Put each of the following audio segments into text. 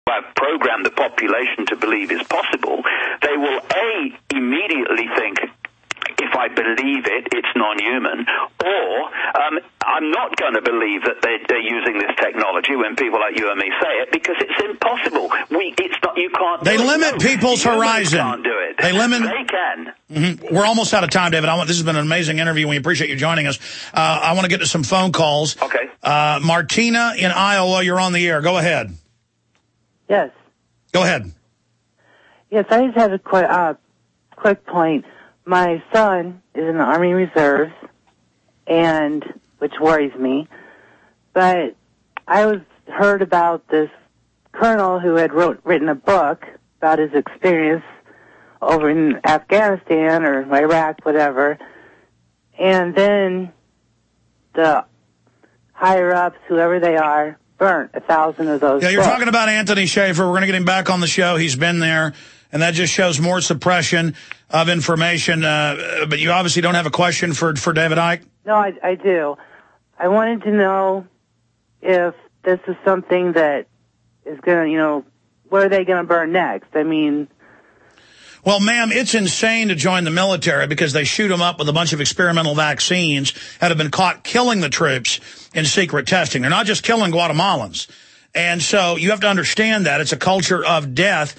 I've programmed the population to believe is possible, they will, A, immediately think, if I believe it, it's non-human, or I'm not going to believe that they're using this technology when people like you and me say it, because it's impossible. It's not. You can't. They limit people's horizon. Can't do it. They limit. They can. Mm-hmm. We're almost out of time, David. This has been an amazing interview. We appreciate you joining us. I want to get to some phone calls. Okay. Martina in Iowa, you're on the air. Go ahead. Yes. Go ahead. Yes, I just have a quick point. My son is in the Army Reserves, which worries me. But I heard about this colonel who had written a book about his experience over in Afghanistan or Iraq, whatever. And then the higher-ups, whoever they are, burnt 1,000 of those Yeah, you're books. talking about Anthony Schaefer. We're going to get him back on the show. He's been there. And that just shows more suppression of information. But you obviously don't have a question for David Icke? No, I do. I wanted to know if this is something that is going to, what are they going to burn next? I mean... Well, ma'am, it's insane to join the military because they shoot them up with a bunch of experimental vaccines that have been caught killing the troops in secret testing. They're not just killing Guatemalans. And so you have to understand that. It's a culture of death.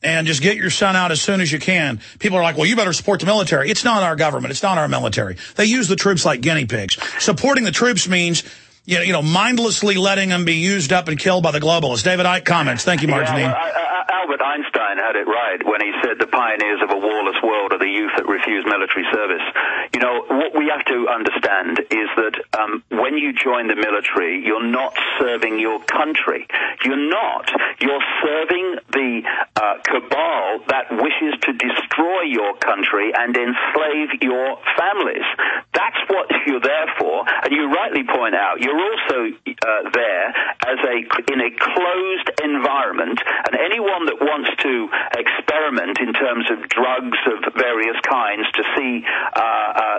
And just get your son out as soon as you can. People are like, well, you better support the military. It's not our government. It's not our military. They use the troops like guinea pigs. Supporting the troops means, mindlessly letting them be used up and killed by the globalists. David Icke comments. Thank you, Martinine. Yeah, Albert Einstein had it right when he said the pioneers of a warless world are the youth that refuse military service. What we have to understand is that when you join the military, you're not serving your country. You're not. You're serving the cabal that wishes to destroy your country and enslave your families. That's what you're there for. And you rightly point out, you're also there as in a closed environment, and anyone that wants to experiment in terms of drugs of various kinds to see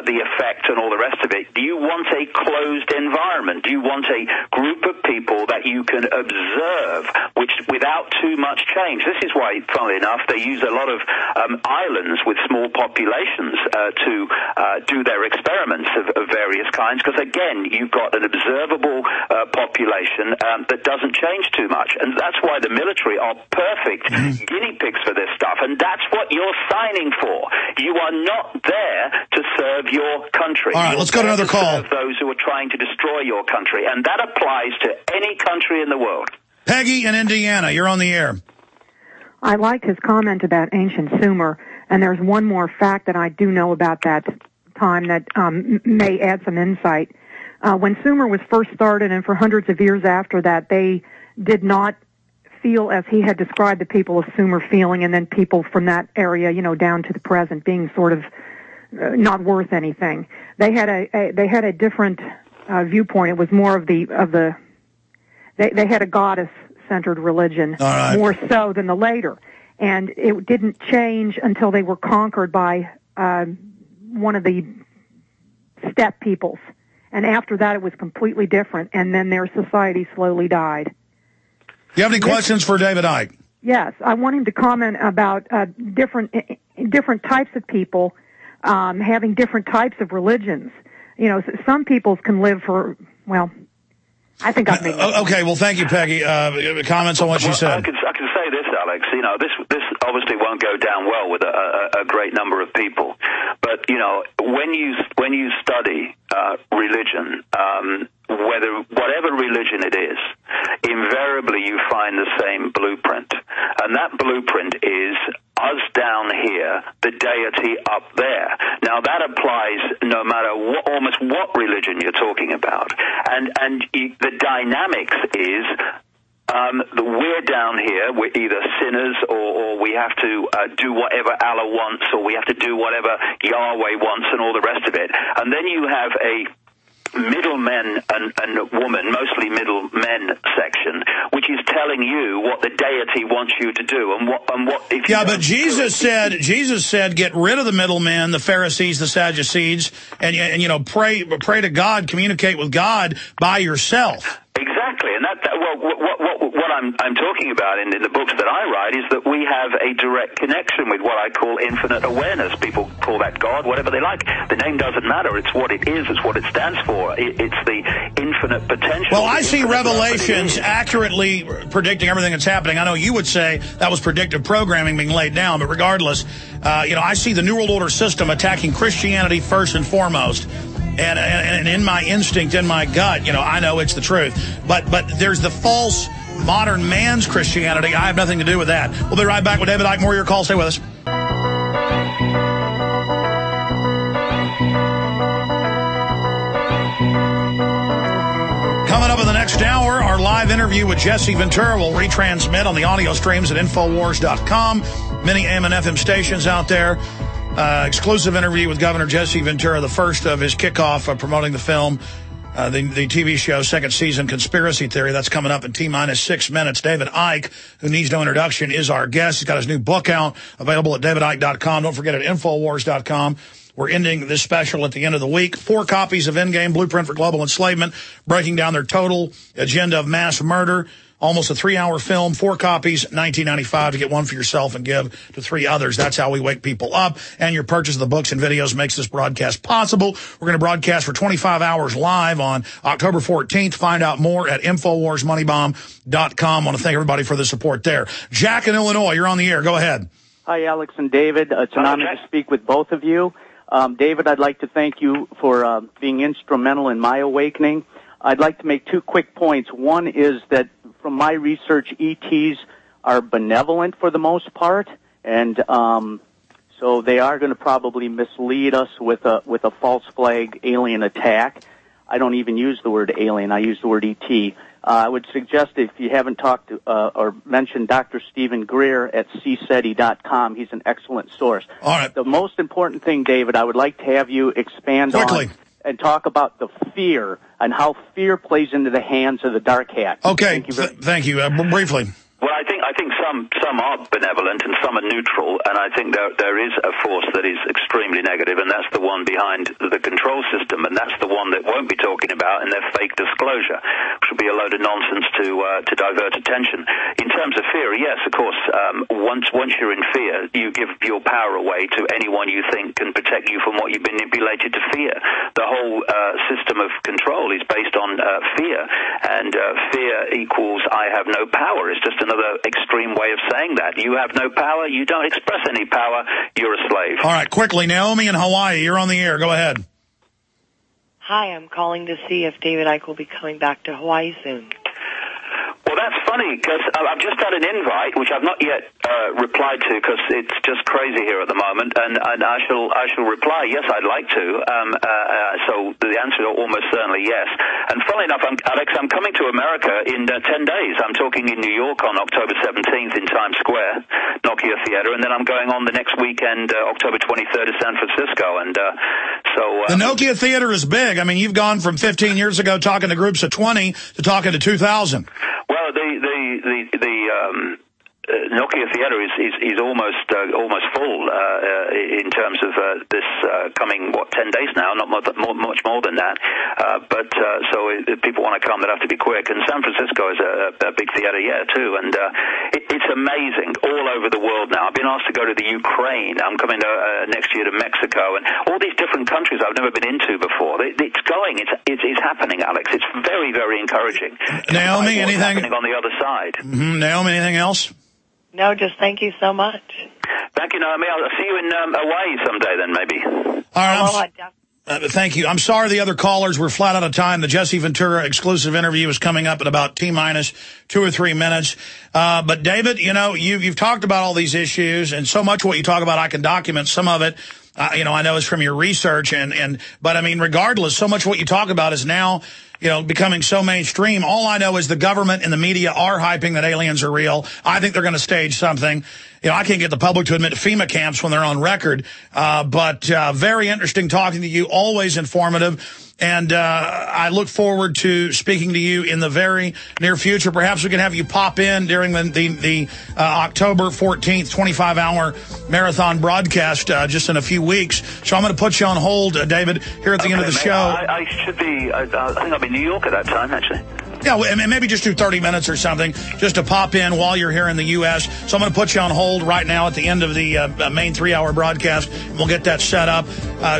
the effect and all the rest of it, do you want a closed environment? Do you want a group of people that you can observe without too much change? This is why, funnily enough, they use a lot of islands with small populations to do their experiments of various kinds, because, again, you've got an observable population that doesn't change too much. And that's why the military are perfect guinea pigs for this stuff, and that's what you're signing for. You are not there to serve your country. All right, let's go to another call. Serve those who are trying to destroy your country, and that applies to any country in the world. Peggy in Indiana, you're on the air. I like his comment about ancient Sumer, and there's one more fact that I do know about that time that may add some insight. When Sumer was first started, and for hundreds of years after that, they did not feel as he had described the people of Sumer feeling, and then people from that area, down to the present, being sort of not worth anything. They had a different viewpoint. It was more of they had a goddess-centered religion, more so than the later, and it didn't change until they were conquered by one of the steppe peoples. And after that, it was completely different, and then their society slowly died. Do you have any questions for David Icke? Yes, I want him to comment about different types of people having different types of religions. Some peoples can live for, well, I think I've made okay, well, thank you, Peggy. Comments on what she said. I can say this, Alex. This obviously won't go down well with a great number of people. But, when you study religion, whatever religion it is, invariably you find the same blueprint. And that blueprint is us down here, the deity up there. Now, that applies no matter almost what religion you're talking about. And the dynamics is we're down here, we're either sinners or we have to do whatever Allah wants, or we have to do whatever Yahweh wants and all the rest of it. And then you have a middlemen and woman, mostly middle men section, which is telling you what the deity wants you to do and what if you but Jesus said get rid of the middlemen, the Pharisees, the Sadducees, and pray to God, communicate with God by yourself. Exactly, and what I'm talking about in the books that I write is that we have a direct connection with what I call infinite awareness. People call that God, whatever they like. The name doesn't matter. It's what it is. It's what it stands for. It's the infinite potential. Well, I see Revelations accurately predicting everything that's happening. I know you would say that was predictive programming being laid down, but regardless, I see the New World Order system attacking Christianity first and foremost. And in my instinct, in my gut, I know it's the truth. But there's the false modern man's Christianity. I have nothing to do with that. We'll be right back with David Icke. More of your calls. Stay with us. Coming up in the next hour, our live interview with Jesse Ventura will retransmit on the audio streams at Infowars.com. Many AM and FM stations out there. Exclusive interview with Governor Jesse Ventura, the first of his kickoff of promoting the film, the TV show, second season, Conspiracy Theory. That's coming up in T-minus 6 minutes. David Icke, who needs no introduction, is our guest. He's got his new book out, available at davidicke.com. Don't forget at Infowars.com. We're ending this special at the end of the week. 4 copies of Endgame, Blueprint for Global Enslavement, breaking down their total agenda of mass murder. Almost a 3-hour film, 4 copies, $19.95 to get one for yourself and give to 3 others. That's how we wake people up. And your purchase of the books and videos makes this broadcast possible. We're going to broadcast for 25 hours live on October 14th. Find out more at InfoWarsMoneyBomb.com. I want to thank everybody for the support there. Jack in Illinois, you're on the air. Go ahead. Hi, Alex and David. It's an honor to speak with both of you. David, I'd like to thank you for being instrumental in my awakening. I'd like to make 2 quick points. One is that from my research, ETs are benevolent for the most part, and so they are going to probably mislead us with a false flag alien attack. I don't even use the word alien. I use the word ET. I would suggest if you haven't talked to, or mentioned Dr. Stephen Greer at cseti.com, he's an excellent source. All right. The most important thing, David, I would like to have you expand on and talk about the fear and how fear plays into the hands of the dark hat. Okay, thank you. Briefly. Well, I think some are benevolent and some are neutral, and I think there is a force that is extremely negative, and that's the one behind the control system, and that's the one that won't be talking about in their fake disclosure, which will be a load of nonsense to divert attention. In terms of fear, yes, of course, once you're in fear, you give your power away to anyone you think can protect you from what you've been manipulated to fear. The whole system of control is based on fear, and fear equals I have no power. It's just another extreme way of saying that. You have no power, you don't express any power, you're a slave. All right, quickly, Naomi in Hawaii, you're on the air. Go ahead. Hi, I'm calling to see if David Icke will be coming back to Hawaii soon. Well, that's funny, because I've just had an invite, which I've not yet replied to, because it's just crazy here at the moment, and I shall reply, yes, I'd like to. So the answer is almost certainly yes. And funnily enough, Alex, I'm coming to America in 10 days. I'm talking in New York on October 17th in Times Square, Nokia Theater, and then I'm going on the next weekend, October 23rd to San Francisco. And the Nokia Theater is big. I mean, you've gone from 15 years ago talking to groups of 20 to talking to 2,000. Well, the Nokia Theater is almost full in terms of this coming 10 days now, not much more than that. But so if people want to come, they'll have to be quick. And San Francisco is a big theater, too. And it's amazing all over the world now. I've been asked to go to the Ukraine. I'm coming next year to Mexico, and all these different countries I've never been into before. It's going. It's happening, Alex. It's very, very encouraging. Naomi, anything happening on the other side? Naomi, anything else? No, just thank you so much. Thank you, Naomi. I'll see you in Hawaii someday then, maybe. All right. Thank you. I'm sorry the other callers were flat out of time. The Jesse Ventura exclusive interview is coming up in about T-minus 2 or 3 minutes. But, David, you've talked about all these issues, and so much what you talk about I can document. Some of it, I know is from your research. But, I mean, regardless, so much what you talk about is now becoming so mainstream. All I know is the government and the media are hyping that aliens are real. I think they're going to stage something. I can't get the public to admit to FEMA camps when they're on record. But very interesting talking to you, always informative. And I look forward to speaking to you in the very near future. Perhaps we can have you pop in during the October 14th 25-hour marathon broadcast just in a few weeks. So I'm going to put you on hold, David, here at the end of the show. I should be, I think I'll be in New York at that time, actually. Yeah, and maybe just do 30 minutes or something just to pop in while you're here in the U.S. So I'm going to put you on hold right now at the end of the main 3-hour broadcast, and we'll get that set up.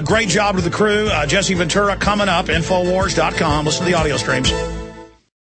Great job to the crew. Jesse Ventura coming up, Infowars.com. Listen to the audio streams.